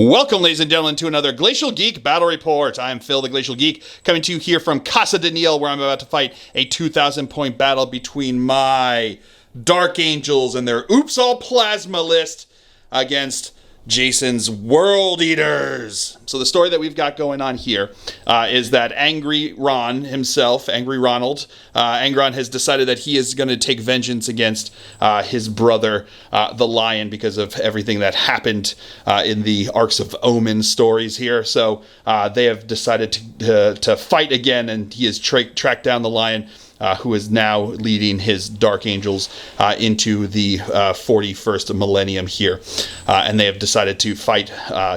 Welcome, ladies and gentlemen, to another Glacial Geek Battle Report. I'm Phil, the Glacial Geek, coming to you here from Casa de Niel, where I'm about to fight a 2,000-point battle between my Dark Angels and their Oops All Plasma list against Jason's World Eaters. So the story that we've got going on here is that Angry Ron himself, Angry Ronald, Angron has decided that he is going to take vengeance against his brother, the Lion, because of everything that happened in the Arcs of Omen stories here. So they have decided to fight again, and he has tracked down the Lion, who is now leading his Dark Angels into the 41st millennium here. And they have decided to fight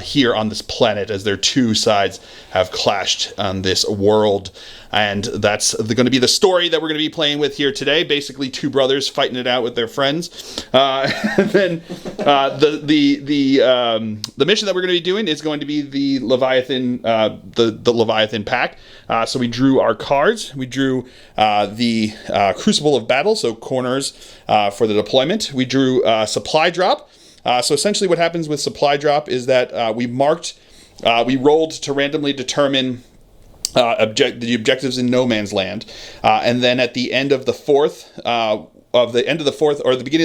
here on this planet as their two sides have clashed on this world. And that's going to be the story that we're going to be playing with here today. Basically, two brothers fighting it out with their friends. And then the mission that we're going to be doing is going to be the Leviathan, the Leviathan pack. So we drew our cards. We drew the Crucible of Battle, so corners for the deployment. We drew Supply Drop. So essentially, what happens with Supply Drop is that we rolled to randomly determine the objectives in no man's land, and then at the end of the fourth, or the beginning of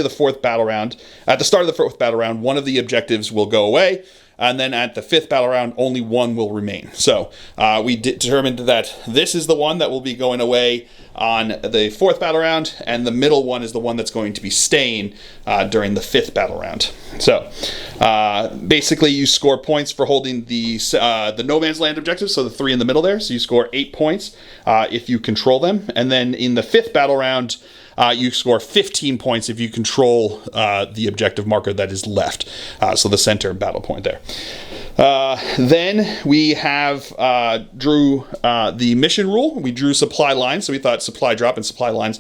the fourth battle round, at the start of the fourth battle round, one of the objectives will go away, and then at the fifth battle round, only one will remain. So we determined that this is the one that will be going away on the fourth battle round, and the middle one is the one that's going to be staying during the fifth battle round. So basically, you score points for holding the no man's land objectives, so the three in the middle there. So you score 8 points if you control them, and then in the fifth battle round, you score 15 points if you control the objective marker that is left, so the center battle point there. Then we have drew the mission rule. We drew supply lines, so we thought supply drop and supply lines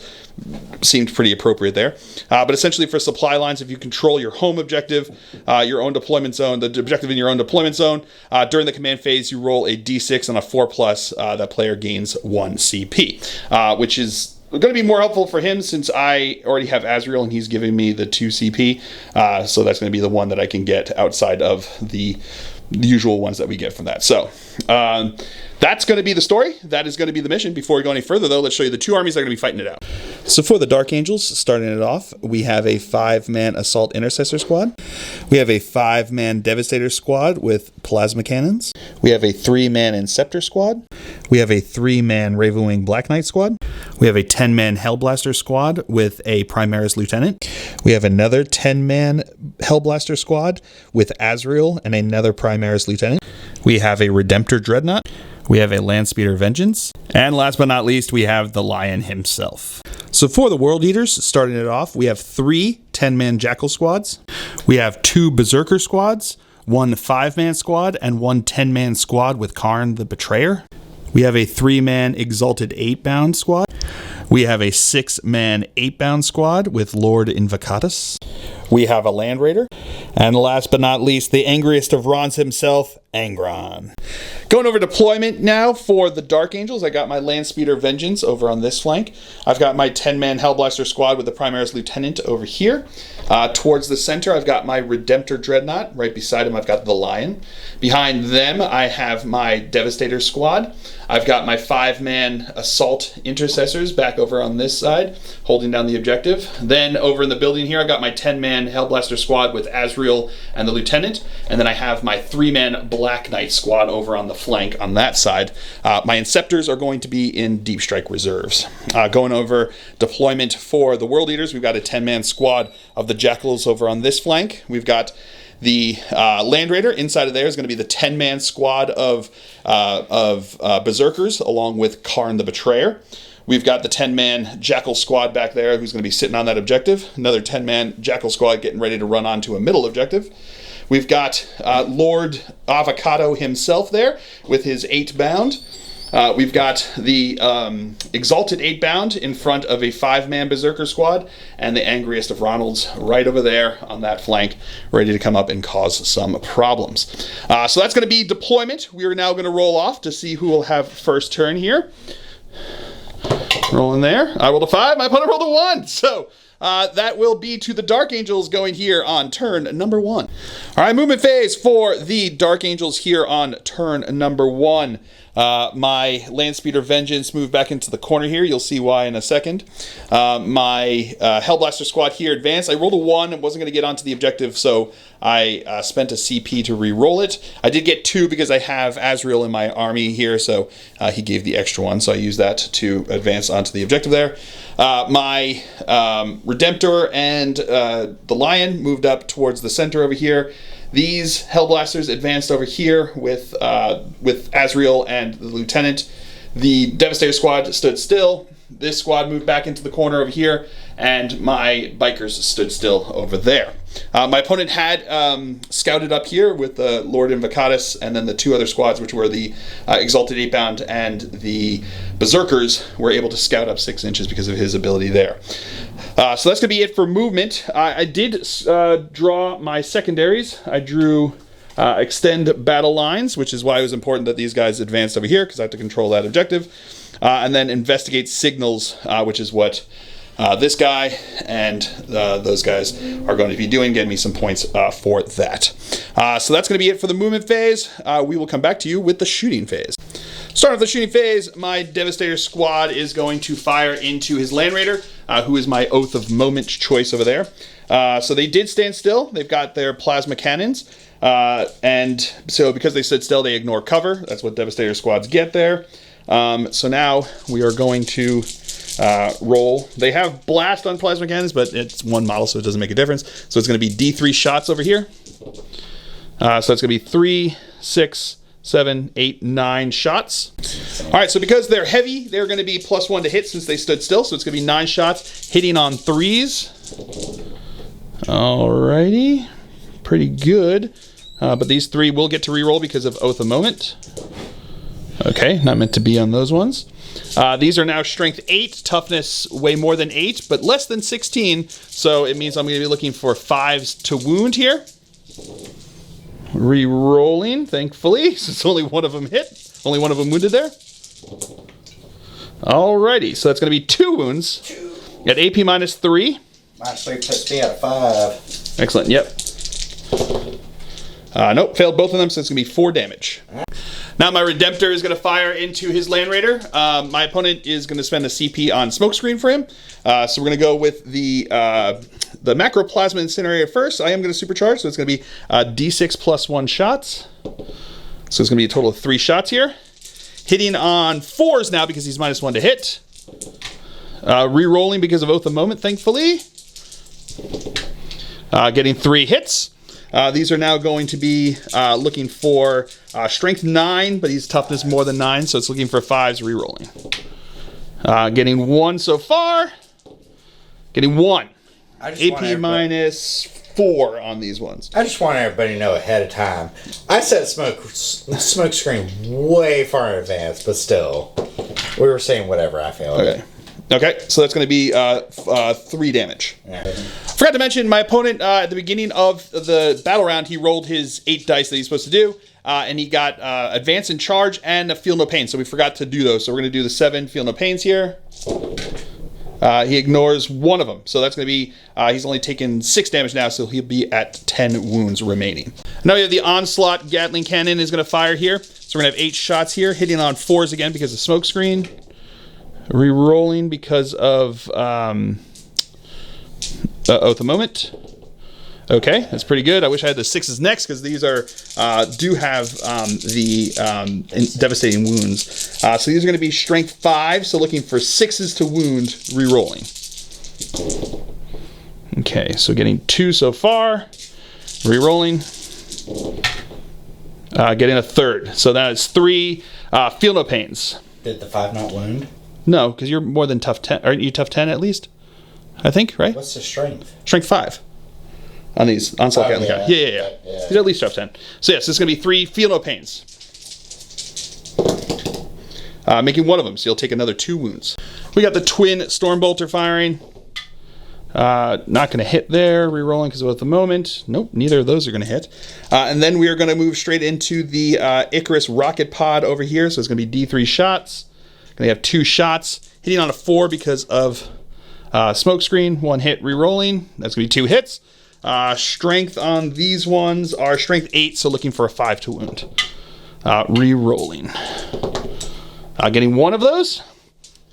seemed pretty appropriate there. But essentially for supply lines, if you control your home objective, your own deployment zone, the objective in your own deployment zone, during the command phase, you roll a d6 on a 4+, that player gains 1 CP, which is going to be more helpful for him since I already have Azrael and he's giving me the 2 CP. So that's going to be the one that I can get outside of the usual ones that we get from that. So that's going to be the story. That is going to be the mission. Before we go any further, though, let's show you the two armies that are going to be fighting it out. So for the Dark Angels, starting it off, we have a 5-man Assault Intercessor squad. We have a 5-man Devastator squad with plasma cannons. We have a 3-man Inceptor squad. We have a 3-man Ravenwing Black Knight squad. We have a 10-man Hellblaster squad with a Primaris Lieutenant. We have another 10-man Hellblaster squad with Azrael and another Primaris Lieutenant. We have a Redemptor Dreadnought. We have a Landspeeder Vengeance. And last but not least, we have the Lion himself. So for the World Eaters, starting it off, we have 3 10-man Jackal squads. We have 2 Berserker squads, 1 5-man squad, and 1 10-man squad with Karn the Betrayer. We have a 3-man Exalted 8-bound squad. We have a 6-man 8-bound squad with Lord Invocatus. We have a Land Raider. And last but not least, the angriest of Rons himself, Angron. Going over deployment now for the Dark Angels. I got my Landspeeder Vengeance over on this flank. I've got my 10-man Hellblaster squad with the Primaris Lieutenant over here. Towards the center, I've got my Redemptor Dreadnought. Right beside him, I've got the Lion. Behind them, I have my Devastator squad. I've got my 5-man Assault Intercessors back over on this side, holding down the objective. Then over in the building here, I've got my 10-man Hellblaster squad with Azrael and the Lieutenant. And then I have my 3-man Black Knight squad over on the flank on that side. My Inceptors are going to be in Deep Strike reserves. Going over deployment for the World Eaters, we've got a 10-man squad of the Jackals over on this flank. We've got the Land Raider. Inside of there is going to be the 10-man squad of Berserkers along with Karn the Betrayer. We've got the 10-man Jackal squad back there who's going to be sitting on that objective. Another 10-man Jackal squad getting ready to run onto a middle objective. We've got Lord Avocado himself there with his 8-bound. We've got the Exalted 8-bound in front of a 5-man Berserker squad, and the angriest of Ronalds right over there on that flank, ready to come up and cause some problems. So that's going to be deployment. We are now going to roll off to see who will have first turn here. Rolling there. I rolled a 5. My opponent rolled a 1. So that will be to the Dark Angels going here on turn number 1. All right, movement phase for the Dark Angels here on turn number 1. My Landspeeder Vengeance moved back into the corner here. You'll see why in a second. My Hellblaster squad here advanced. I rolled a 1 and wasn't going to get onto the objective, so I spent a CP to re-roll it. I did get 2 because I have Azrael in my army here, so he gave the extra 1, so I used that to advance onto the objective there. My Redemptor and the Lion moved up towards the center over here. These Hellblasters advanced over here with Azrael and the Lieutenant. The Devastator squad stood still. This squad moved back into the corner over here, and my Bikers stood still over there. My opponent had scouted up here with the Lord Invocatus, and then the 2 other squads, which were the Exalted 8-Bound and the Berserkers, were able to scout up 6 inches because of his ability there. So that's going to be it for movement. I did draw my secondaries. I drew extend battle lines, which is why it was important that these guys advanced over here, because I have to control that objective. And then investigate signals, which is what this guy and those guys are going to be doing, getting me some points for that. So that's going to be it for the movement phase. We will come back to you with the shooting phase. Starting with the shooting phase, my Devastator squad is going to fire into his Land Raider, who is my Oath of Moment choice over there. So they did stand still. They've got their plasma cannons. And so because they stood still, they ignore cover. That's what Devastator squads get there. So now we are going to roll. They have blast on plasma cannons, but it's 1 model, so it doesn't make a difference. So it's going to be D3 shots over here. So it's going to be 3, 6, 7, 8, 9 shots. All right, so because they're heavy, they're going to be +1 to hit since they stood still. So it's going to be 9 shots, hitting on 3s. Alrighty, pretty good. But these 3 will get to reroll because of Oath of Moment. Okay, not meant to be on those ones. These are now strength 8, toughness way more than 8, but less than 16. So it means I'm going to be looking for 5s to wound here. Re-rolling, thankfully, since only one of them hit. Only one of them wounded there. Alrighty, so that's going to be 2 wounds at AP -3. -3 puts me at a 5. Excellent, yep. Nope, failed both of them, so it's going to be 4 damage. Now my Redemptor is going to fire into his Land Raider. My opponent is going to spend a CP on Smokescreen for him. So we're going to go with the Macroplasma Incinerator first. I am going to supercharge, so it's going to be D6 +1 shots. So it's going to be a total of 3 shots here. Hitting on 4s now because he's -1 to hit. Re-rolling because of Oath of Moment, thankfully. Getting 3 hits. These are now going to be looking for strength 9, but he's toughness more than 9, so it's looking for 5s re-rolling. Getting 1 so far. Getting 1. AP -4 on these ones. I just want everybody to know ahead of time. I set smoke screen way far in advance, but still, we were saying whatever I feel. Okay, so that's going to be 3 damage. Yeah. Forgot to mention, my opponent, at the beginning of the battle round, he rolled his 8 dice that he's supposed to do, and he got Advance and Charge and a Feel No Pain, so we forgot to do those. So we're going to do the 7 Feel No Pains here. He ignores 1 of them, so that's going to be, he's only taken 6 damage now, so he'll be at 10 wounds remaining. Now we have the Onslaught Gatling Cannon is going to fire here, so we're going to have 8 shots here, hitting on 4s again because of Smokescreen. Re-rolling because of Oath of Moment. Okay, that's pretty good. I wish I had the 6s next because these are do have the devastating wounds. So these are going to be strength 5, so looking for 6s to wound, re-rolling. Okay, so getting 2 so far, re-rolling. Getting a 3rd, so that is 3 Feel No Pains. Did the 5 not wound? No, because you're more than tough 10. Aren't you tough 10 at least? I think, right? What's the strength? Strength 5 on these Onslaught Gatling Cannon. Yeah. He's at least tough 10. So yes, this is going to be 3 Feel No Pains. Making 1 of them, so you'll take another 2 wounds. We got the twin Stormbolter firing. Not going to hit there. Rerolling because of Oath of Moment. Nope, neither of those are going to hit. And then we are going to move straight into the Icarus rocket pod over here. So it's going to be D3 shots. Going to have 2 shots. Hitting on a 4 because of Smokescreen, 1 hit, re-rolling. That's going to be 2 hits. Strength on these ones are strength 8, so looking for a 5 to wound. Re-rolling. Getting 1 of those.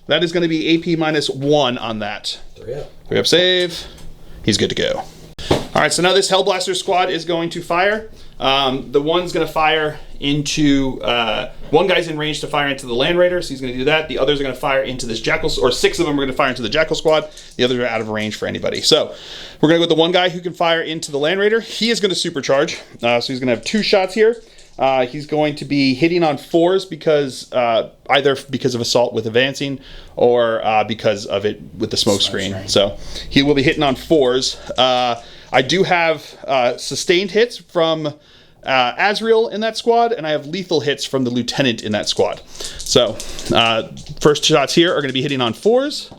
That is going to be AP -1 on that. 3 up. 3 up save. He's good to go. All right, so now this Hellblaster squad is going to fire. The one's going to fire into... one guy's in range to fire into the Land Raider, so he's going to do that. The others are going to fire into this Jackal... Or 6 of them are going to fire into the Jackal squad. The others are out of range for anybody. So we're going to go with the one guy who can fire into the Land Raider. He is going to supercharge. So he's going to have 2 shots here. He's going to be hitting on 4s because either because of assault with advancing or because of it with the smoke screen. So he will be hitting on 4s. I do have sustained hits from Azrael in that squad, and I have lethal hits from the lieutenant in that squad. So first shots here are going to be hitting on 4s,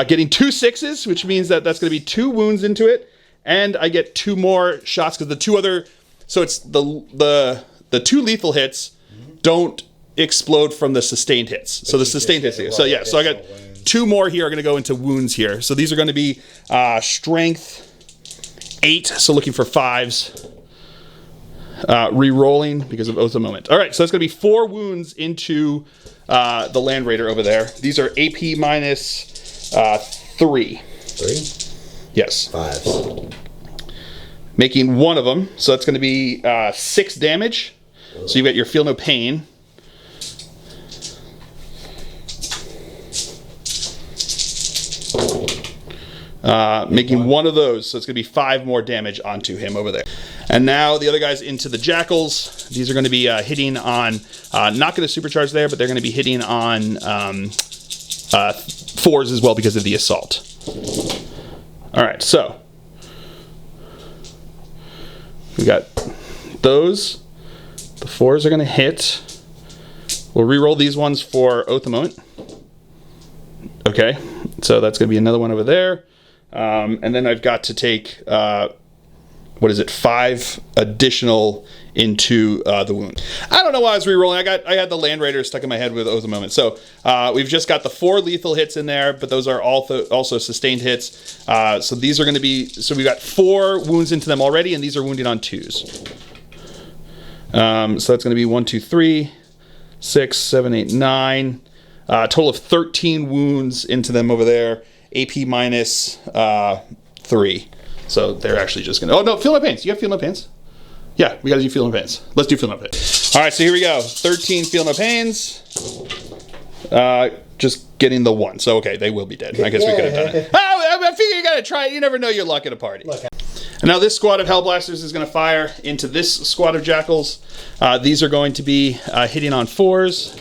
getting 2 6s, which means that that's going to be 2 wounds into it, and I get 2 more shots because the 2 other. So it's the 2 lethal hits don't explode from the sustained hits. So the sustained hits here. So yeah, so I got 2 more here are going to go into wounds here. So these are going to be strength 8, so looking for 5s. Re-rolling because of Oath of Moment. All right, so that's going to be 4 wounds into the Land Raider over there. These are AP -3. 3? Yes. 5s. Making 1 of them, so that's going to be 6 damage. So you've got your Feel No Pain. Making 1 of those, so it's going to be 5 more damage onto him over there. And now the other guys into the Jackals. These are going to be hitting on, not going to supercharge there, but they're going to be hitting on 4s as well because of the assault. All right, so we got those. The 4s are going to hit. We'll re-roll these ones for Oath of Moment. Okay, so that's going to be another one over there. And then I've got to take, 5 additional into the wound. I don't know why I was re-rolling. I had the Land Raider stuck in my head with Oath of Moment. So we've just got the 4 lethal hits in there, but those are also sustained hits. So these are going to be, so we've got 4 wounds into them already, and these are wounded on 2s. So that's going to be 1, 2, 3, 6, 7, 8, 9. Total of 13 wounds into them over there. AP -3. So they're actually just going to... Oh, no, Feel No Pains. You have Feel No Pains? Yeah, we got to do Feel No Pains. Let's do Feel No Pains. All right, so here we go. 13 Feel No Pains. Just getting the 1. So, okay, they will be dead. I guess we could have done it. Oh, I figure you got to try it. You never know your luck at a party. Look. And now this squad of Hellblasters is going to fire into this squad of Jackals. These are going to be hitting on 4s.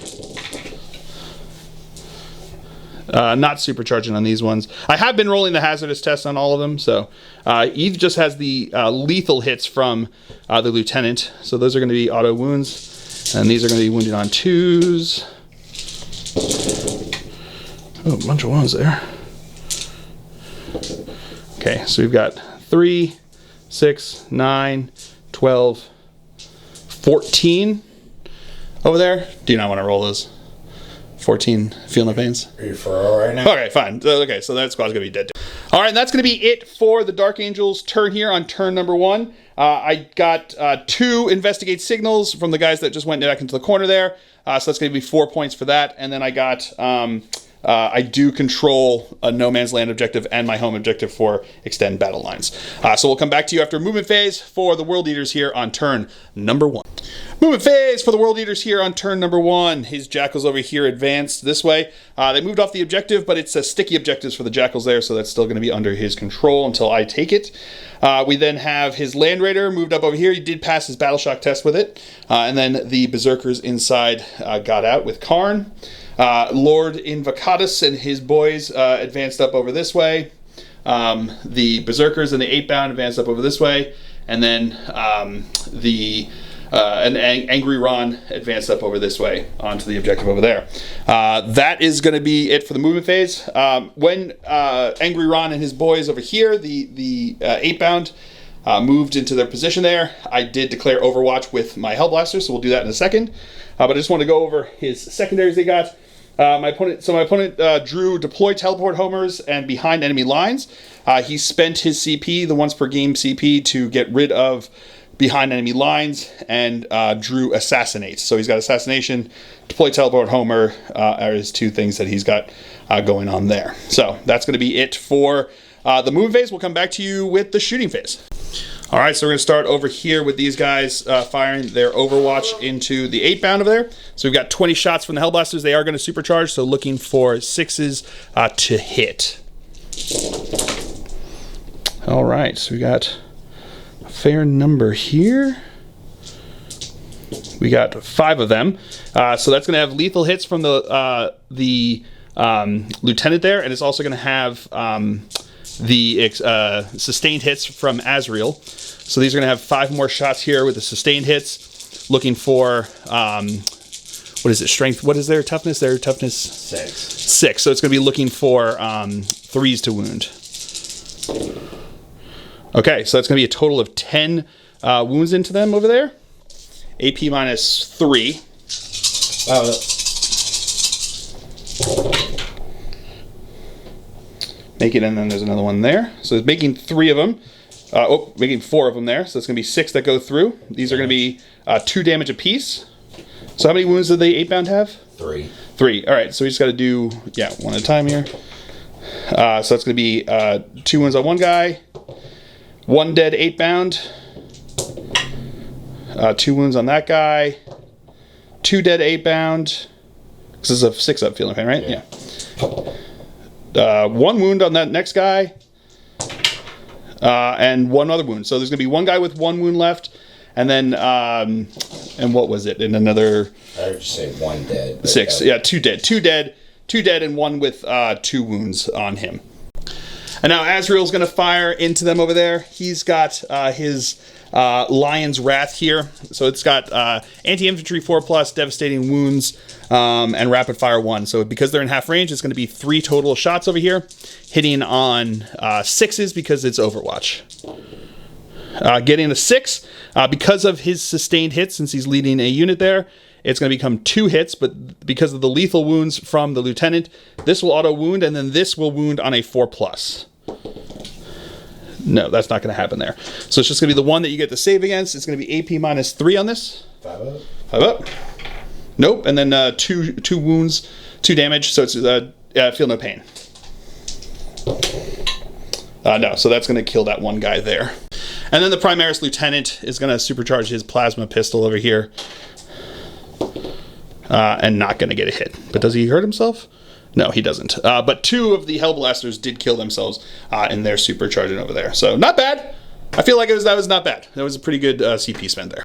Not supercharging on these ones. I have been rolling the hazardous test on all of them, so Eve just has the lethal hits from the lieutenant. So those are going to be auto wounds, and these are going to be wounded on 2s. Oh, a bunch of ones there. Okay, so we've got 3, 6, 9, 12, 14 over there. Do you not want to roll those? 14 Feel No Pains? Are you for all right now? Okay, fine. Okay, so that squad's going to be dead. All right, and that's going to be it for the Dark Angels turn here on turn number 1. I got 2 investigate signals from the guys that just went back into the corner there. So that's going to be 4 points for that. And then I got... I do control a no man's land objective and my home objective for extend battle lines. So we'll come back to you after movement phase for the World Eaters here on turn number 1. Movement phase for the World Eaters here on turn number 1. His Jackals over here advanced this way. They moved off the objective, but it's sticky objectives for the Jackals there, so that's still going to be under his control until I take it. We then have his Land Raider moved up over here. He did pass his Battle Shock test with it. And then the Berserkers inside got out with Karn. Lord Invocatus and his boys advanced up over this way. The Berserkers and the 8-bound advanced up over this way. And then an Angry Ron advanced up over this way onto the objective over there. That is going to be it for the movement phase. When Angry Ron and his boys over here, the 8-bound, moved into their position there, I did declare Overwatch with my Hellblaster, so we'll do that in a second. But I just want to go over his secondaries they got. My opponent drew deploy teleport homers and behind enemy lines. He spent his CP, the once per game CP, to get rid of behind enemy lines and drew assassinate. So he's got assassination, deploy teleport homer are his two things that he's got going on there. So that's going to be it for the movement phase. We'll come back to you with the shooting phase. All right, so we're going to start over here with these guys firing their Overwatch into the 8-bound over there. So we've got 20 shots from the Hellblasters. They are going to supercharge, so looking for 6s to hit. All right, so we got a fair number here. We got 5 of them. So that's going to have lethal hits from the lieutenant there, and it's also going to have the sustained hits from Azrael. So these are going to have 5 more shots here with the sustained hits. Looking for, what is it, strength? What is their toughness? Their toughness? 6. So it's going to be looking for 3s to wound. Okay, so that's going to be a total of 10 wounds into them over there. AP minus 3. Make it, and then there's another one there. So it's making 3 of them. Making 4 of them there. So it's going to be 6 that go through. These are going to be 2 damage apiece. So how many wounds did the 8-bound have? 3. 3. All right, so we just got to do, one at a time here. So that's going to be 2 wounds on one guy, 1 dead 8-bound, 2 wounds on that guy, 2 dead 8-bound. This is a 6-up feeling pain, right? Yeah. 1 wound on that next guy, and 1 other wound. So there's going to be 1 guy with 1 wound left, and then, and what was it? And another... I would just say 1 dead. 6, yeah, 2 dead. 2 dead, 2 dead, and 1 with 2 wounds on him. And now Azrael's going to fire into them over there. He's got his Lion's Wrath here. So it's got anti-infantry 4+, devastating wounds, and rapid fire 1. So because they're in half range, it's going to be 3 total shots over here, hitting on 6s because it's Overwatch. Getting a 6 because of his sustained hits, since he's leading a unit there. It's going to become 2 hits, but because of the lethal wounds from the lieutenant, this will auto wound, and then this will wound on a 4+. No, that's not going to happen there. So it's just going to be the one that you get to save against. It's going to be AP minus 3 on this. 5 up. 5 up. Nope. And then 2 wounds, 2 damage. So it's feel no pain. No, so that's going to kill that one guy there. And then the Primaris Lieutenant is going to supercharge his plasma pistol over here. And not going to get a hit. But does he hurt himself? No, he doesn't. But 2 of the Hellblasters did kill themselves in their supercharging over there. So not bad. I feel like that was not bad. That was a pretty good CP spend there.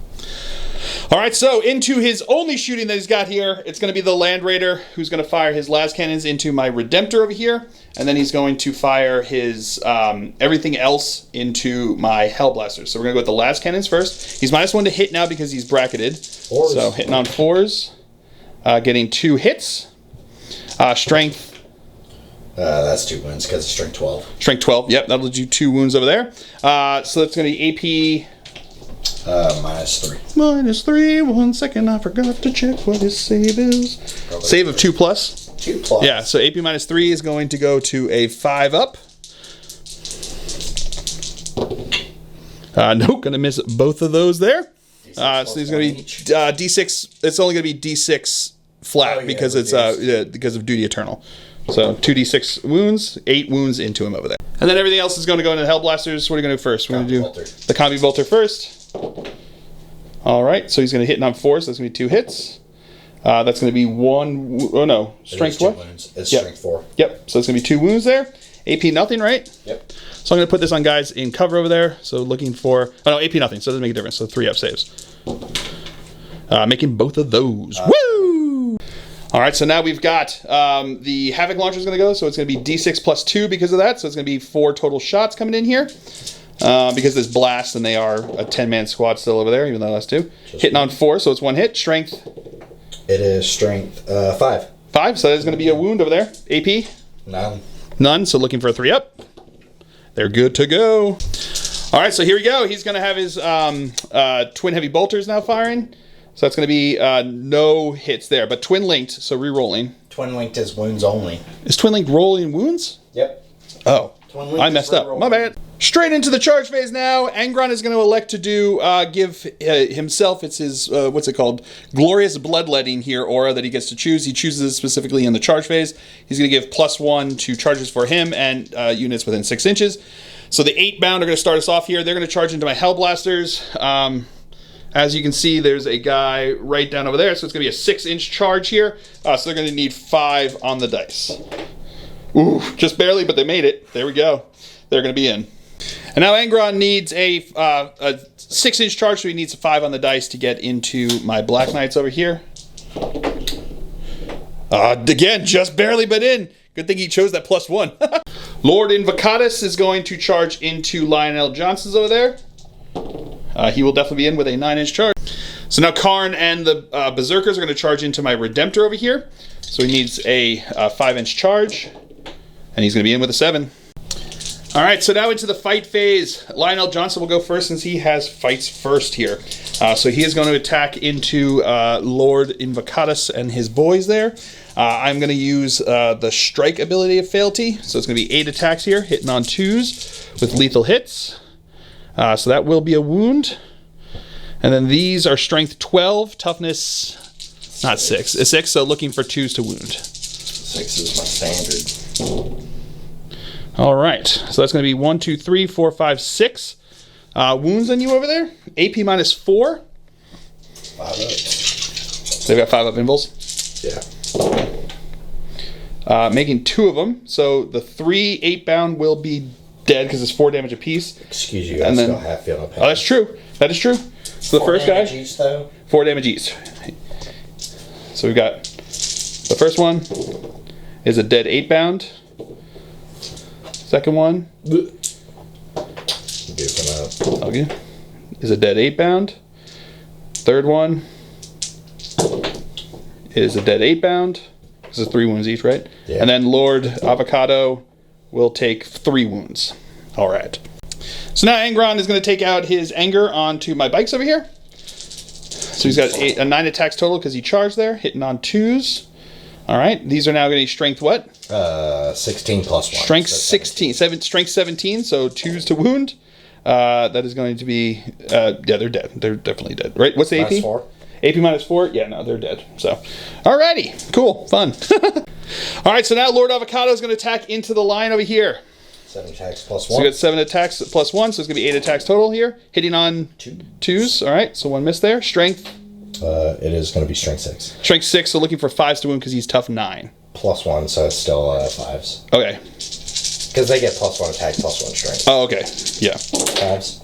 All right, so into his only shooting that he's got here, it's going to be the Land Raider, who's going to fire his las cannons into my Redemptor over here, and then he's going to fire his everything else into my Hellblasters. So we're going to go with the las cannons first. He's -1 to hit now because he's bracketed. 4s. So hitting on 4s, getting 2 hits. Strength. That's 2 wounds because it's strength 12. Strength 12, yep, that'll do 2 wounds over there. So that's going to be AP... minus 3. Minus 3, 1 second, I forgot to check what his save is. Probably save of 2+. 2+. Yeah, so AP minus 3 is going to go to a 5 up. Nope, going to miss both of those there. So he's going to be D6, it's only going to be D6 flat because it's because of Duty Eternal. So 2d6 wounds, 8 wounds into him over there. And then everything else is going to go into the Hellblasters. What are you going to do first? We're going to do the Combi Bolter first. All right, so he's going to hit on 4, so that's going to be 2 hits. That's going to be 1, oh no, strength what? Wounds. It's strength 4. Yep, so it's going to be 2 wounds there. AP nothing, right? Yep. So I'm going to put this on guys in cover over there. So looking for, oh no, AP nothing, so it doesn't make a difference. So 3 up saves. Making both of those. Woo! All right, so now we've got the Havoc launcher is going to go, so it's going to be D6 plus 2 because of that. So it's going to be 4 total shots coming in here. Because there's blast and they are a 10-man squad still over there, even though that's 2. Hitting on 4, so it's 1 hit. Strength. It is strength 5. 5, so there's going to be a wound over there. AP? None. None, so looking for a 3 up. They're good to go. All right, so here we go. He's going to have his twin heavy bolters now firing. So that's going to be no hits there, but twin linked, so re-rolling. Twin linked is wounds only. Is twin linked rolling wounds? Yep. Oh, Twin-linked I messed up. My bad. Straight into the charge phase now. Angron is going to elect to do give himself. It's his what's it called? Glorious bloodletting here aura that he gets to choose. He chooses specifically in the charge phase. He's going to give +1 to charges for him and units within 6 inches. So the 8 bound are going to start us off here. They're going to charge into my Hellblasters. As you can see, there's a guy right down over there. So it's going to be a 6-inch charge here. So they're going to need 5 on the dice. Ooh, just barely, but they made it. There we go. They're going to be in. And now Angron needs a 6-inch charge, so he needs a 5 on the dice to get into my Black Knights over here. Again, just barely, but in. Good thing he chose that +1. Lord Invocatus is going to charge into Lionel Johnson's over there. He will definitely be in with a 9-inch charge. So now Karn and the Berserkers are going to charge into my Redemptor over here. So he needs a 5-inch charge. And he's going to be in with a 7. All right, so now into the fight phase. Lionel Johnson will go first since he has fights first here. So he is going to attack into Lord Invocatus and his boys there. I'm going to use the strike ability of Fealty. So it's going to be 8 attacks here, hitting on 2s with lethal hits. So that will be a wound. And then these are strength 12, toughness, not 6. A 6, so looking for 2s to wound. 6 is my standard. All right, so that's going to be 1, 2, 3, 4, 5, 6 wounds on you over there. AP -4. 5 up. They've got 5 up invulns. Yeah. Making 2 of them. So the 3 8 bound will be dead because it's 4 damage apiece. Excuse you, I still have feeling pain. Oh, that's true. That is true. So the first guy. 4 damage each, though. 4 damage each. So we've got the first one is a dead 8 bound. Second one okay, is a dead 8 bound. Third one is a dead 8 bound. This is 3 wounds each, right? Yeah. And then Lord Avocado will take 3 wounds. All right. So now Angron is going to take out his anger onto my bikes over here. So he's got 9 attacks total because he charged there, hitting on 2s. All right, these are now going to be strength what? 16 plus 1. Strength so 16. 17. Strength 17, so 2s to wound. That is going to be, yeah, they're dead. They're definitely dead, right? What's the AP? -4. AP -4? Yeah, no, they're dead. So, alrighty, cool, fun. All right, so now Lord Avocado is going to attack into the line over here. 7 attacks plus 1. So we got 7 attacks plus 1, so it's going to be 8 attacks total here. Hitting on 2s, all right, so 1 miss there. Strength? It is going to be strength 6. Strength 6, so looking for 5s to wound because he's tough 9. +1, so it's still 5s. Okay. Because they get +1 attack, +1 strength. Oh, okay, yeah. 5s.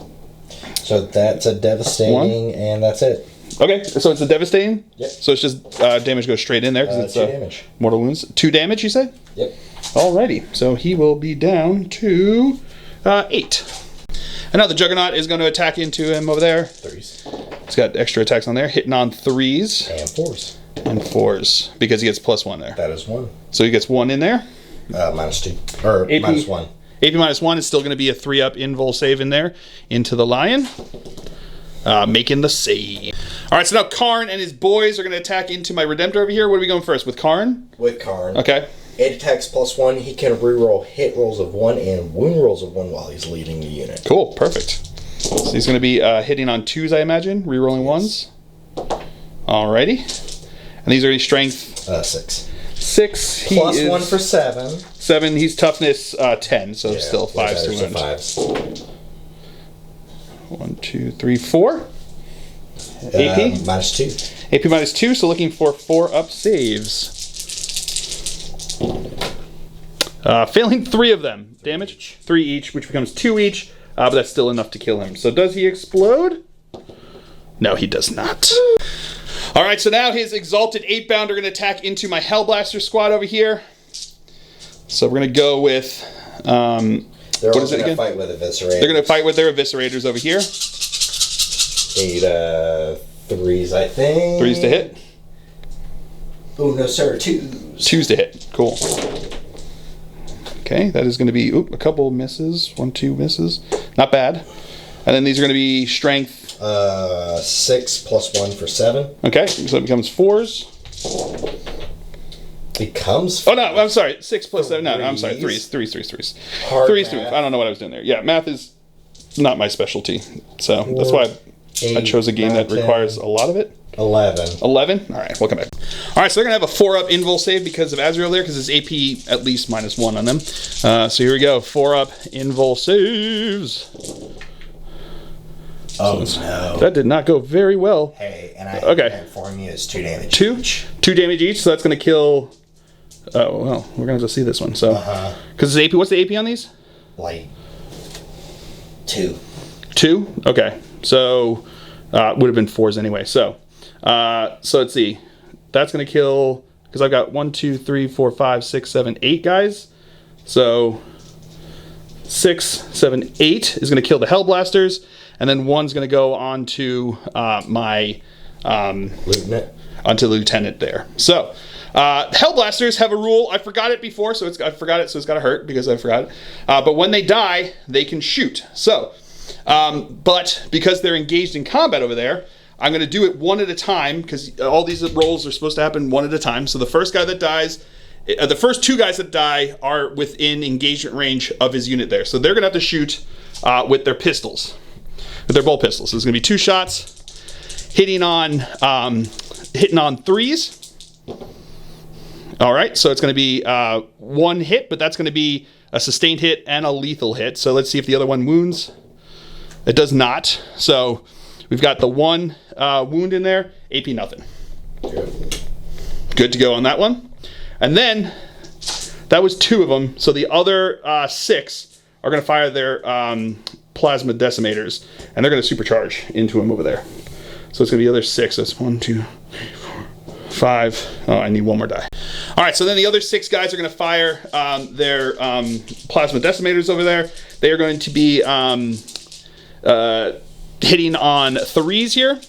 So that's a devastating, and that's it. Okay, so it's a devastating? Yep. So it's just damage goes straight in there because it's 2 damage. Mortal wounds. 2 damage, you say? Yep. Alrighty, so he will be down to 8. And now the Juggernaut is going to attack into him over there. 3s. He's got extra attacks on there, hitting on 3s. And 4s. And 4s, because he gets +1 there. That is 1. So he gets 1 in there. -2. Or AP, -1. AP -1 is still going to be a 3-up invul save in there into the Lion. Making the save. All right, so now Karn and his boys are going to attack into my Redemptor over here. What are we going first, with Karn? With Karn. Okay. 8 attacks +1. He can reroll hit rolls of 1 and wound rolls of 1 while he's leading the unit. Cool, perfect. So he's going to be hitting on 2s, I imagine, rerolling 1s. Alrighty. And these are his strength? 6. 6. He Plus is 1 for 7. 7. He's toughness 10, so yeah, still 5s to wound. 5s. 1, 2, 3, 4. AP? -2. AP -2, so looking for 4-up saves. Failing 3 of them. Damage? 3 each, which becomes 2 each, but that's still enough to kill him. So does he explode? No, he does not. All right, so now his Exalted 8-bound are going to attack into my Hellblaster squad over here. So we're going to go with... They're all going to fight with Eviscerators. They're going to fight with their Eviscerators over here. 8 3s, I think. 3s to hit? Oh, no, sir. 2s. 2s to hit. Cool. Okay, that is going to be a couple misses. 1, 2 misses. Not bad. And then these are going to be strength. 6 plus 1 for 7. Okay, so it becomes 4s. Becomes. Oh no, I'm sorry. 6 plus 7. No, I'm sorry. 3s. Hard 3s. math. I don't know what I was doing there. Yeah, math is not my specialty, so that's why I chose a game that requires a lot of it. 11. 11? All right, welcome back. All right, so they're going to have a 4-up invul save because of Azrael there, because it's AP at least -1 on them. So here we go. 4-up invul saves. Oh, no. That did not go very well. Hey, and I inform you it's 2 damage. 2? 2 damage each, so that's going to kill... Oh, well, we're going to have to see this one. So, because it's AP, what's the AP on these? Like 2. 2? Okay. So, would have been 4s anyway. So let's see. That's going to kill, because I've got 1, 2, 3, 4, 5, 6, 7, 8 guys. So 6, 7, 8 is going to kill the Hellblasters, and then 1's going to go on to my Lieutenant. Onto Lieutenant there. So Hellblasters have a rule. I forgot it before, so I forgot it, so it's got to hurt because I forgot it. But when they die, they can shoot. So, but because they're engaged in combat over there, I'm going to do it one at a time, because all these rolls are supposed to happen one at a time. So the first guy that dies, the first 2 guys that die are within engagement range of his unit there. So they're going to have to shoot with their pistols, with their bolt pistols. So it's going to be 2 shots, hitting on 3s. All right, so it's going to be 1 hit, but that's going to be a sustained hit and a lethal hit. So let's see if the other one wounds. It does not. So we've got the 1 wound in there, AP nothing. Good to go on that one. And then that was 2 of them. So the other 6 are going to fire their plasma decimators, and they're going to supercharge into him over there. So it's going to be the other 6. That's 1, 2, 3, 4, 5. Oh, I need 1 more die. All right, so then the other 6 guys are going to fire their plasma decimators over there. They are going to be hitting on 3s here.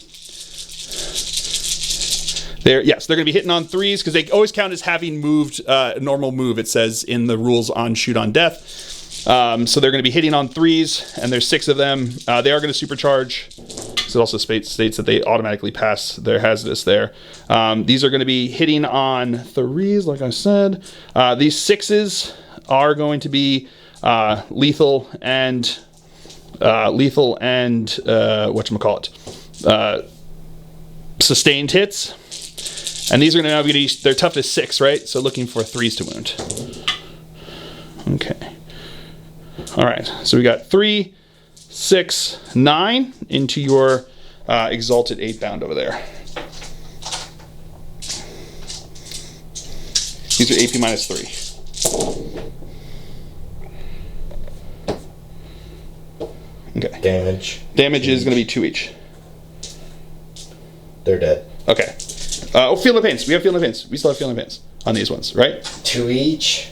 They're going to be hitting on 3s because they always count as having moved a normal move, it says in the rules on Shoot on Death. So they're going to be hitting on 3s, and there's 6 of them. They are going to supercharge. So it also states that they automatically pass their hazardous there. These are going to be hitting on 3s, like I said. These 6s are going to be lethal and sustained hits. And these are going to be, they're tough to 6, right? So looking for 3s to wound. Okay. All right, so we got 3, 6, 9 into your exalted 8-bound over there. These are AP -3. Okay. Damage is going to be 2 each. They're dead. Okay. Field of Pains. We have Field of Pains. We still have Field of Pains on these ones, right? 2 each?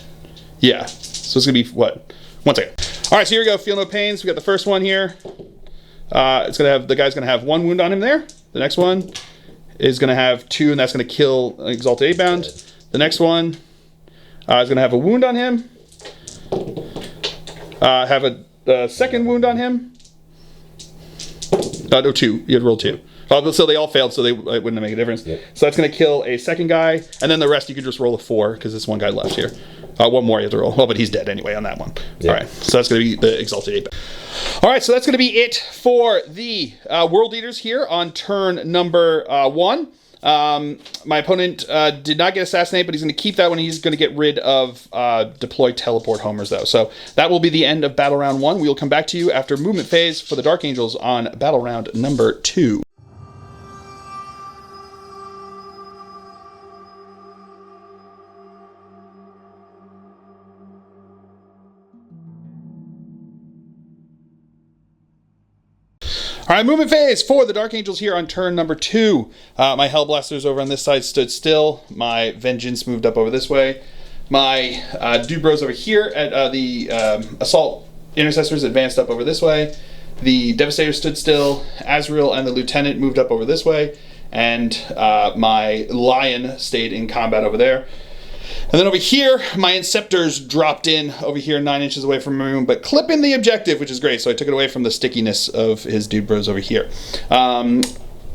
Yeah. So it's going to be what? 1 second. All right, so here we go. Feel no pains. We got the first one here. It's gonna have, the guy's gonna have 1 wound on him there. The next one is gonna have 2, and that's gonna kill an exalted 8-bound. The next one is gonna have a wound on him. Have a second wound on him. No, 2. You had to roll 2. So they all failed, so it wouldn't make a difference. Yep. So that's going to kill a second guy, and then the rest you could just roll a 4, because there's 1 guy left here. 1 more you have to roll. Well, but he's dead anyway on that one. Yep. All right, so that's going to be the Exalted 8. All right, so that's going to be it for the World Eaters here on turn number 1. My opponent did not get assassinated, but he's going to keep that one. He's going to get rid of deploy teleport homers, though. So that will be the end of battle round 1. We will come back to you after movement phase for the Dark Angels on battle round number 2. All right, movement phase for the Dark Angels here on turn number 2. My Hellblasters over on this side stood still. My Vengeance moved up over this way. My Dubros over here at the Assault Intercessors advanced up over this way. The Devastator stood still. Azrael and the Lieutenant moved up over this way. And my Lion stayed in combat over there. And then over here, my Inceptors dropped in over here 9 inches away from my room, but clipping the objective, which is great. So I took it away from the stickiness of his dude bros over here.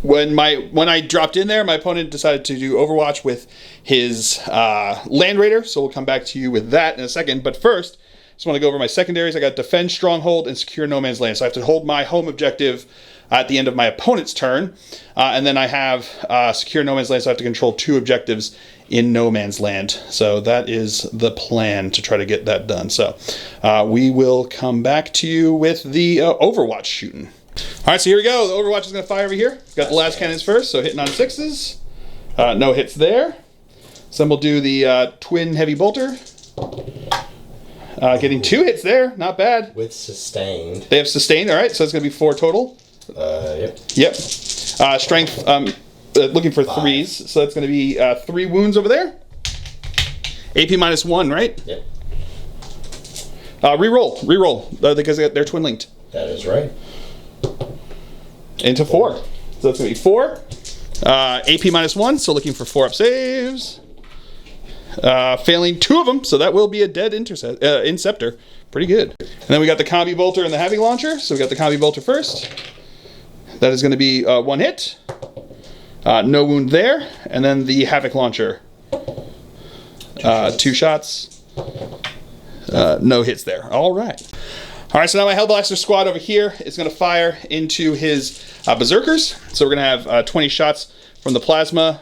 When I dropped in there, my opponent decided to do Overwatch with his Land Raider. So we'll come back to you with that in a second. But first, I just want to go over my secondaries. I got Defend Stronghold and Secure No Man's Land. So I have to hold my home objective at the end of my opponent's turn. And then I have Secure No Man's Land, so I have to control 2 objectives in No Man's Land. So that is the plan to try to get that done. So we will come back to you with the Overwatch shooting. All right, so here we go. The Overwatch is going to fire over here. Got the last cannons first, so hitting on 6s. No hits there. So then we'll do the twin heavy bolter. Getting 2 hits there, not bad. With sustained. They have sustained, all right, so it's going to be 4 total. Yep. Strength, looking for 5. 3s, so that's going to be 3 wounds over there. AP -1, right? Yep. Reroll, because they're twin linked. That is right. Into 4. So that's going to be 4. AP -1, so looking for 4 up saves. Failing 2 of them, so that will be a dead Inceptor. Pretty good. And then we got the Combi Bolter and the Havoc Launcher. So we got the Combi Bolter first. That is going to be 1 hit. No wound there. And then the Havoc Launcher. 2 shots. No hits there. All right. All right, so now my Hellblaster squad over here is going to fire into his Berserkers. So we're going to have 20 shots from the plasma.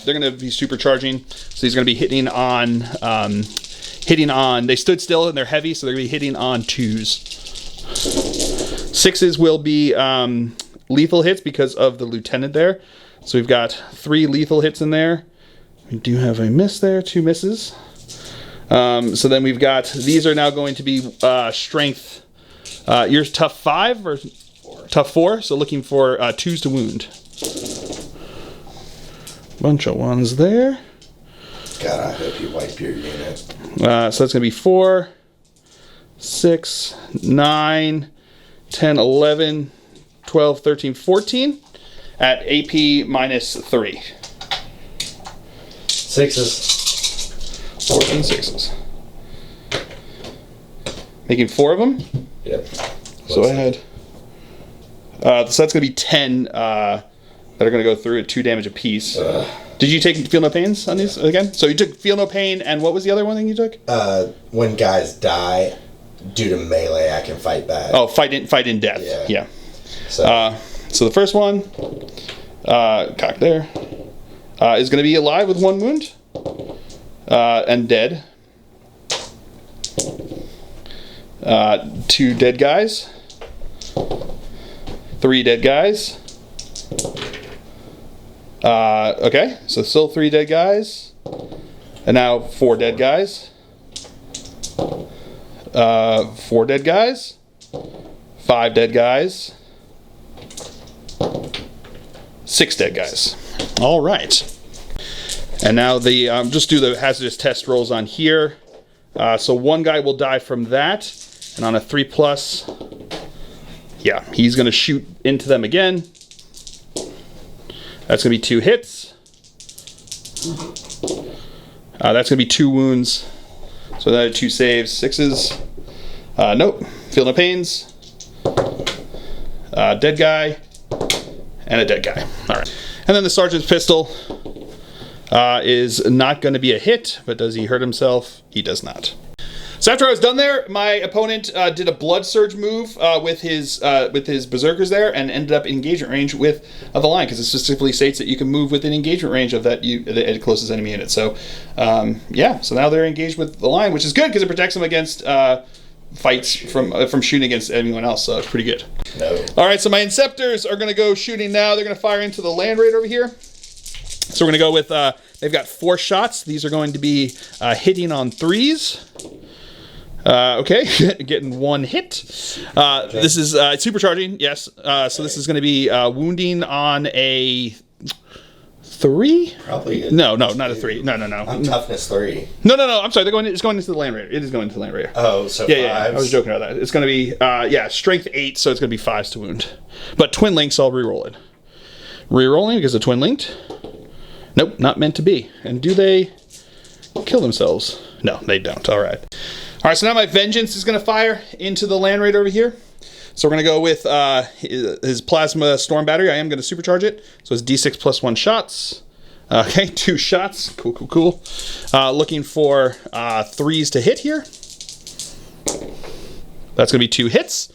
They're going to be supercharging. So he's going to be hitting on, they stood still and they're heavy, so they're going to be hitting on 2s. 6s will be lethal hits because of the lieutenant there. So we've got 3 lethal hits in there. We do have a miss there, 2 misses. So then we've got, these are now going to be strength, yours tough 5 or 4. Tough 4, so looking for 2s to wound. Bunch of 1s there. God, I hope you wipe your unit. So that's going to be 4, 6, 9, 10, 11, 12, 13, 14 at AP -3. 6s. 14 6s. Making 4 of them? Yep. So I had... so that's going to be 10 that are going to go through at 2 damage apiece. Did you take Feel No Pains on these again? So you took Feel No Pain, and what was the other one thing you took? When guys die due to melee, I can fight back. Oh, fight in death. Yeah. So, so the first one, cock there, is going to be alive with 1 wound and dead. 2 dead guys. 3 dead guys. Okay, so still 3 dead guys. And now 4 dead guys. 4 dead guys. 5 dead guys. 6 dead guys. All right. And now the just do the hazardous test rolls on here. So 1 guy will die from that. And on a 3+, yeah, he's going to shoot into them again. That's going to be 2 hits. That's going to be 2 wounds. So that are 2 saves. 6s. Nope. Feel No Pains. Dead guy. And a dead guy. All right. And then the Sergeant's Pistol is not going to be a hit, but does he hurt himself? He does not. So after I was done there, my opponent did a Blood Surge move with his Berserkers there, and ended up in engagement range with the line, because it specifically states that you can move within engagement range of the closest enemy unit. So yeah, so now they're engaged with the line, which is good because it protects them against fights from shooting against anyone else. So it's pretty good. no. All right, so my Inceptors are going to go shooting now. They're going to fire into the Land Raider over here. So we're going to go with, they've got 4 shots. These are going to be hitting on 3s. Okay, getting 1 hit. This is supercharging, yes. So this is going to be wounding on a 3? Probably. No, not a 3. No. I'm toughness 3. No. I'm sorry. It's going into the Land Raider. It is going into the Land Raider. Oh, so Yeah. 5s. I was joking about that. It's going to be strength 8, so it's going to be 5s to wound. But twin links, I'll reroll it. Rerolling because of twin linked. Nope, not meant to be. And do they kill themselves. No, they don't. All right. All right, so now my Vengeance is going to fire into the land right over here. So we're going to go with his Plasma Storm Battery. I am going to supercharge it. So it's D6 plus 1 shots. Okay, 2 shots. Cool, cool, cool. Looking for 3s to hit here. That's going to be 2 hits.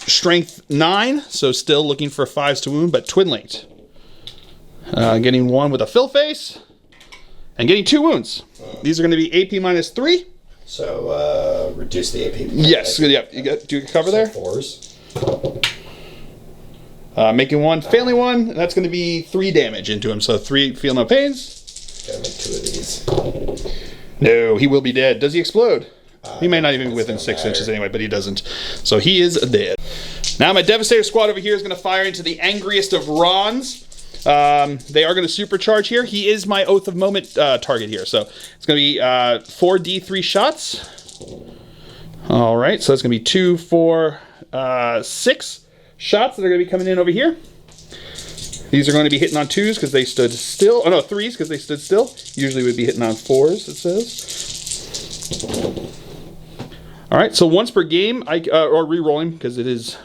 Strength 9, so still looking for 5s to wound, but twin linked. Getting 1 with a fill face. And getting 2 wounds. These are going to be AP minus 3. So, reduce the AP. Yes, yep. Do you cover there? 4s. Making 1, failing 1. That's going to be 3 damage into him. So 3, feel no pains. Gotta make 2 of these. No, he will be dead. Does he explode? He may not even be within 6 inches anyway, but he doesn't. So he is dead. Now my Devastator squad over here is going to fire into the angriest of Rons. They are going to supercharge here. He is my Oath of Moment target here. So it's going to be 4d3 shots. All right, so it's going to be 2, 4, 6 shots that are going to be coming in over here. These are going to be hitting on 2s because they stood still. Oh no, 3s because they stood still. Usually would be hitting on 4s, it says. All right, so once per game, or re-rolling because it is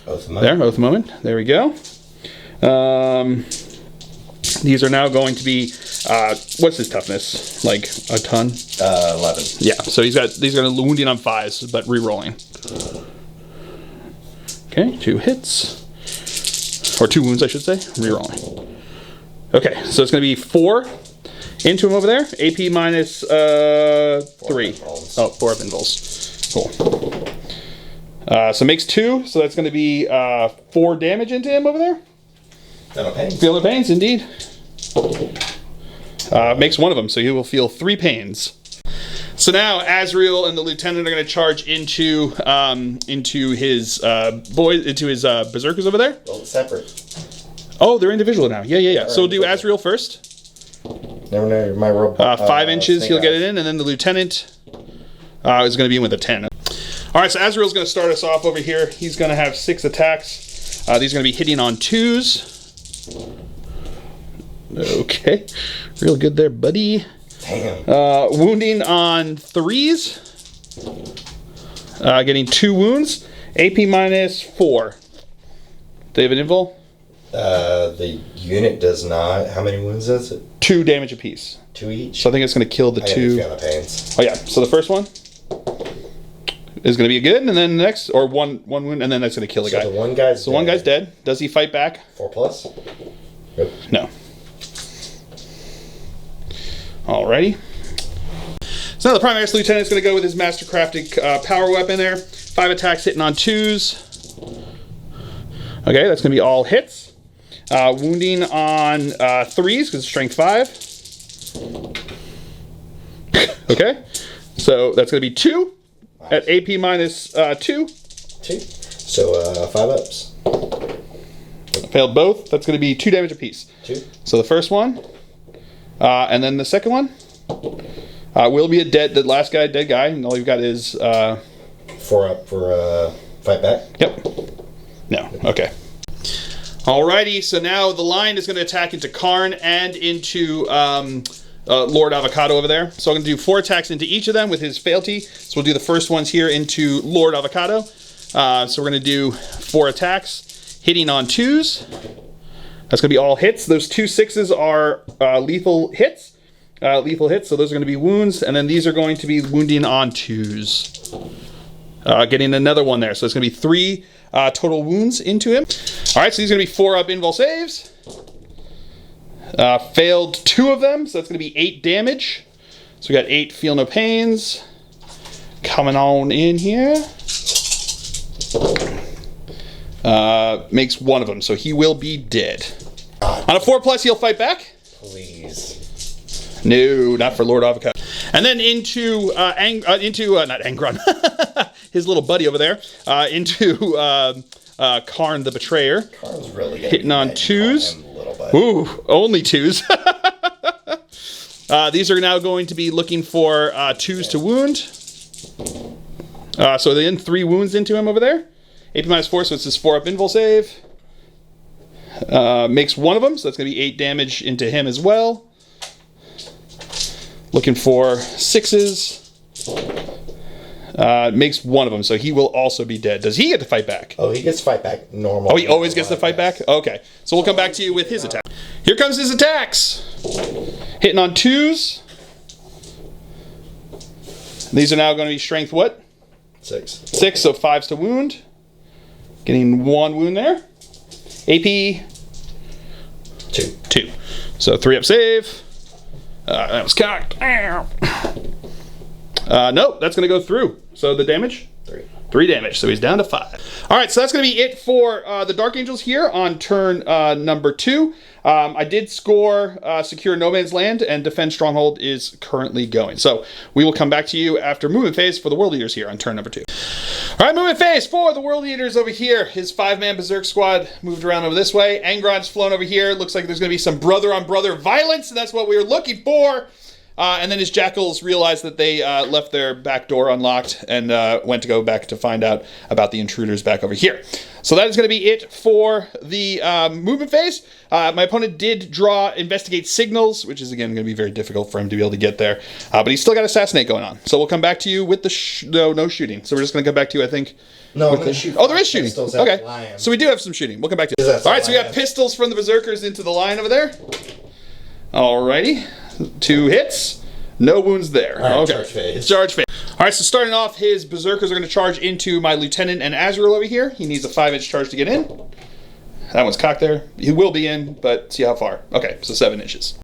Oath of Moment. There, Oath of Moment. There we go. These are now going to be, what's his toughness? Like a ton? 11. Yeah, so these are wounding on 5s, but re-rolling. Okay, 2 hits. Or 2 wounds, I should say. Re-rolling. Okay, so it's going to be 4 into him over there. AP minus 3. Oh, 4 up invuls. Cool. So makes 2, so that's going to be 4 damage into him over there. Feel no pains. Feel no pains, indeed. Makes 1 of them, so he will feel 3 pains. So now Azrael and the lieutenant are going to charge into his berserkers over there. Well, separate. Oh, they're individual now. Yeah. So we'll do Azrael first. Never know, my robot. 5 inches, he'll get it in, and then the lieutenant is going to be in with a 10. All right, so Azrael's going to start us off over here. He's going to have 6 attacks. These are going to be hitting on 2s. Okay, real good there, buddy. Damn. Wounding on 3s. Getting 2 wounds. AP minus 4. They have an invul? The unit does not. How many wounds is it? 2 damage apiece. 2 each? So I think it's going to kill the 2. Feel no pains. Oh yeah, so the first one is going to be good, and then the next, or one wound, and then that's going to kill the guy. So the one guy's dead. One guy's dead. Does he fight back? 4+? Nope. No. Alrighty. So now the Primaris Lieutenant is going to go with his Mastercrafted power weapon there. 5 attacks hitting on 2s. Okay, that's going to be all hits. Wounding on 3s because strength 5. Okay, so that's going to be 2 at AP minus 2. 2. So 5 ups. Failed both. That's going to be 2 damage apiece. 2. So the first one, and then the second one will be the last guy, dead guy, and all you've got is 4 up for fight back. Yep. No. Okay. Alrighty. So now the line is going to attack into Karn and into Lord Avocado over there. So I'm going to do 4 attacks into each of them with his fealty. So we'll do the first ones here into Lord Avocado. So we're going to do 4 attacks, hitting on 2s. That's going to be all hits. Those 2 6s are lethal hits. So those are going to be wounds. And then these are going to be wounding on 2s. Getting another one there. So it's going to be 3 total wounds into him. All right, so these are going to be 4 up invul saves. Failed 2 of them, so that's going to be 8 damage. So we got 8 feel no pains. Coming on in here. Makes 1 of them, so he will be dead. On a 4+, he'll fight back. Please. No, not for Lord Avocado. And then into not Angron, his little buddy over there, into Karn the Betrayer. Karn's really good. Hitting on 2s. Ooh, only 2s. These are now going to be looking for 2s to wound. So then 3 wounds into him over there. AP minus 4, so it's his 4 up invul save. Makes 1 of them, so that's going to be 8 damage into him as well. Looking for 6s. Makes one of them, so he will also be dead. Does he get to fight back? Oh, he gets to fight back normal. Oh, he always gets to fight back? Okay. So we'll come back to you with his attack. Here comes his attacks. Hitting on 2s. These are now going to be strength what? 6. 6, so 5s to wound. Getting 1 wound there. AP? 2. 2. So 3 up save. That was cocked. Nope, that's going to go through. So the damage? 3. 3 damage, so he's down to 5. All right, so that's going to be it for the Dark Angels here on turn number 2. I did score Secure No Man's Land, and Defend Stronghold is currently going. So we will come back to you after movement phase for the World Eaters here on turn number 2. All right, movement phase for the World Eaters over here. His 5-man Berserk squad moved around over this way. Angron's flown over here. Looks like there's going to be some brother-on-brother violence, and that's what we were looking for. And then his jackals realized that they left their back door unlocked and went to go back to find out about the intruders back over here. So that is going to be it for the movement phase. My opponent did draw Investigate Signals, which is, again, going to be very difficult for him to be able to get there. But he's still got Assassinate going on. So we'll come back to you with the... no shooting. So we're just going to come back to you, I think... No, I'm going to shoot. Oh, there is shooting. Okay. So we do have some shooting. We'll come back to you. All right, so we got pistols from the Berserkers into the line over there. Alrighty. 2 hits. No wounds there. All right, okay. charge phase. Charge phase. All right, so starting off, his Berserkers are going to charge into my Lieutenant and Azrael over here. He needs a 5-inch charge to get in. That one's cocked there. He will be in, but see how far. Okay, so 7 inches.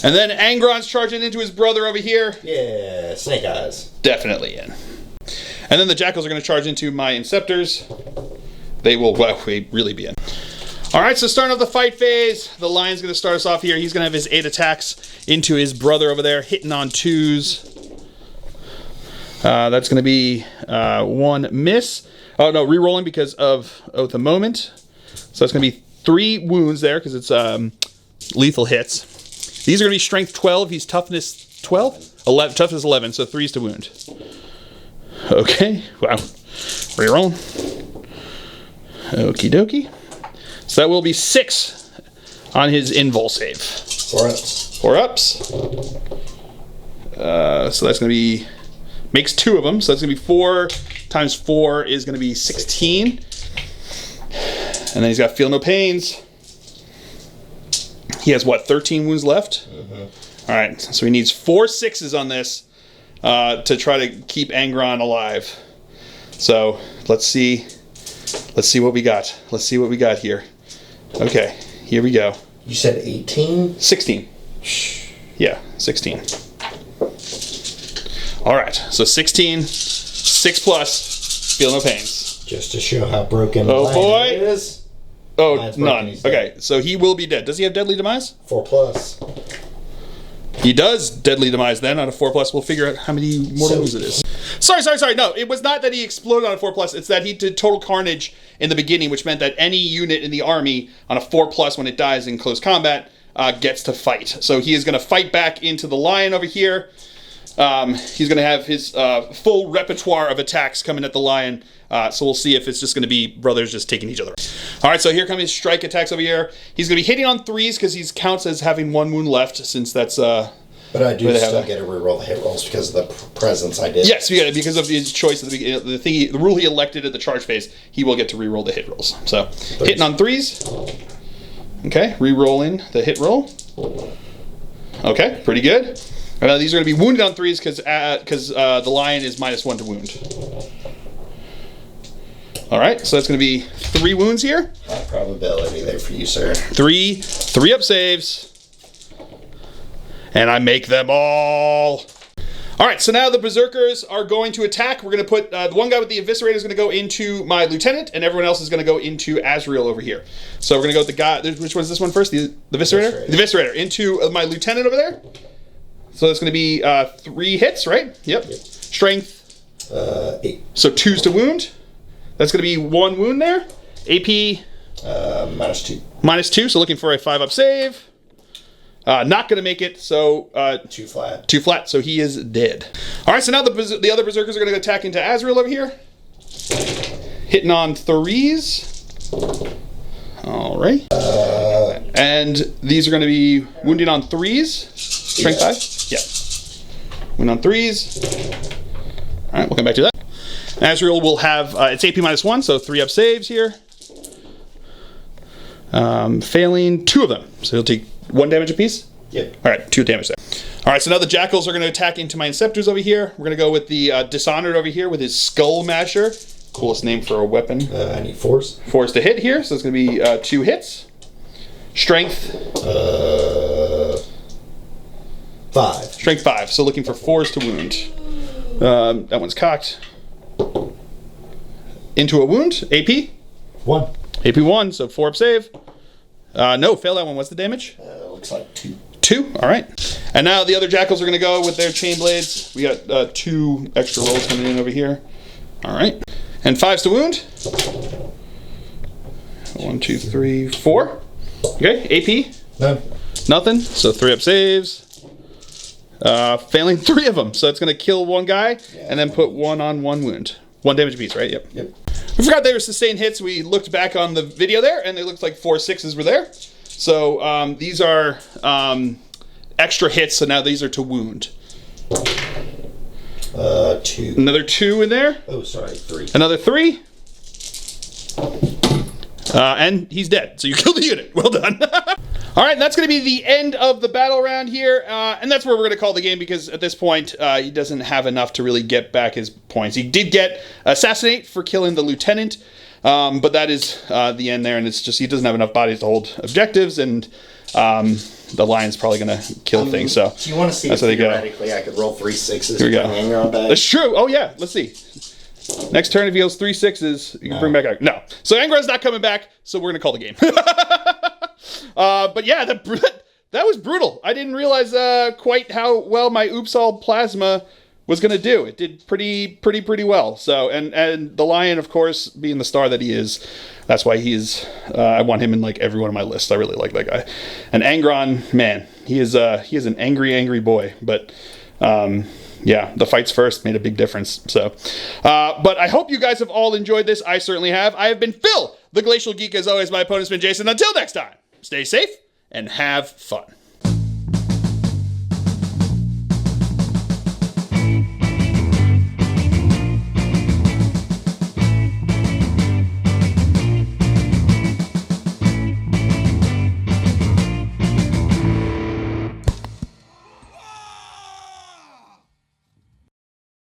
And then Angron's charging into his brother over here. Yeah, Snake Eyes. Definitely in. And then the Jackals are going to charge into my Inceptors. They will really be in. All right, so starting off the fight phase, the Lion's going to start us off here. He's going to have his 8 attacks into his brother over there, hitting on 2s. That's going to be 1 miss. Oh, no, re-rolling because of Oath of Moment. So that's going to be 3 wounds there because it's lethal hits. These are going to be strength 12. He's toughness 12? 11, toughness 11, so 3s to wound. Okay, wow. Re-roll. Okie dokie. So that will be 6 on his invul save. 4 ups. 4 ups. So that's going to be... makes 2 of them. So that's going to be 4 times 4 is going to be 16. And then he's got Feel No Pains. He has, what, 13 wounds left? Mm-hmm. All right. So he needs 4 6s on this to try to keep Angron alive. So let's see. Let's see what we got. Let's see what we got here. Okay, here we go. You said 18? 16. Yeah, 16. All right, so 16, 6 plus, Feel No Pains. Just to show how broken oh boy it is. Oh, none. Okay, so he will be dead. Does he have Deadly Demise? 4 plus. He does Deadly Demise then on a 4 plus. We'll figure out how many mortal wounds it is. Sorry. No, it was not that he exploded on a 4 plus. It's that he did total carnage in the beginning, which meant that any unit in the army on a 4 plus when it dies in close combat gets to fight. So he is going to fight back into the Lion over here. He's going to have his full repertoire of attacks coming at the Lion. So we'll see if it's just going to be brothers just taking each other. All right, so here come his strike attacks over here. He's going to be hitting on 3s because he counts as having 1 wound left, since that's... but I do still get to reroll the hit rolls because of the presence I did. Yes, because of his choice at the beginning, the rule he elected at the charge phase, he will get to reroll the hit rolls. So hitting on 3s. Okay, re-rolling the hit roll. Okay, pretty good. These are going to be wounded on 3s because the Lion is -1 to wound. All right, so that's going to be 3 wounds here. High probability there for you, sir. 3 up saves. And I make them all. All right, so now the Berserkers are going to attack. We're going to put the one guy with the Eviscerator is going to go into my Lieutenant, and everyone else is going to go into Azrael over here. So we're going to go with the guy. Which one's this one first? The Eviscerator? The Eviscerator into my Lieutenant over there. So that's going to be 3 hits, right? Yep. Strength. 8. So 2s to wound. That's going to be 1 wound there. AP. -2. -2, so looking for a 5 up save. Not going to make it, so... 2 flat. 2 flat, so he is dead. All right, so now the other Berserkers are going to attack into Azrael over here. Hitting on 3s. All right. And these are going to be wounding on 3s. Strength 5? Yeah. Wound on 3s. All right, we'll come back to that. Azrael will have its AP -1, so 3 up saves here. Failing 2 of them, so he'll take 1 damage apiece. Yep. All right, 2 damage there. All right, so now the Jackals are going to attack into my Inceptors over here. We're going to go with the Dishonored over here with his Skull Masher. Coolest name for a weapon. I need 4s. 4s to hit here, so it's going to be 2 hits. Strength. 5. Strength 5, so looking for 4s to wound. That one's cocked. Into a wound. AP? 1. AP 1, so 4 up save. No, fail that one. What's the damage? Looks like 2. 2, all right. And now the other Jackals are going to go with their Chain Blades. We got 2 extra rolls coming in over here. All right. And 5s to wound. 1, 2, 3, 4. Okay, AP? None. Nothing, so 3 up saves. Failing 3 of them, so it's going to kill 1 guy and then put 1 on 1 wound. 1 damage apiece, right? Yep. Yep. We forgot they were sustained hits. We looked back on the video there, and it looked like 4 6s were there. So these are extra hits, so now these are to wound. 2. Another 2 in there. Oh, sorry, 3. Another 3. And he's dead, so you killed the unit. Well done. All right, and that's going to be the end of the battle round here, and that's where we're going to call the game because at this point, he doesn't have enough to really get back his points. He did get Assassinate for killing the lieutenant, but that is the end there, and it's just he doesn't have enough bodies to hold objectives, and the lion's probably going to kill things. So do you want to see that's if where they go. theoretically I could roll 3 6s? Here we go. Angron back? That's true. Oh yeah, let's see. Next turn, if he goes 3 6s, you can bring back. No, so Angron's not coming back, so we're going to call the game. But yeah, that was brutal. I didn't realize quite how well my Oopsal Plasma was going to do. It did pretty well. So, and the Lion, of course, being the star that he is, that's why he is. I want him in like every one of my lists. I really like that guy. And Angron, man, he is an angry boy. But yeah, the fights first made a big difference. So, but I hope you guys have all enjoyed this. I certainly have. I have been Phil, the Glacial Geek. As always, my opponent's been Jason. Until next time, stay safe and have fun.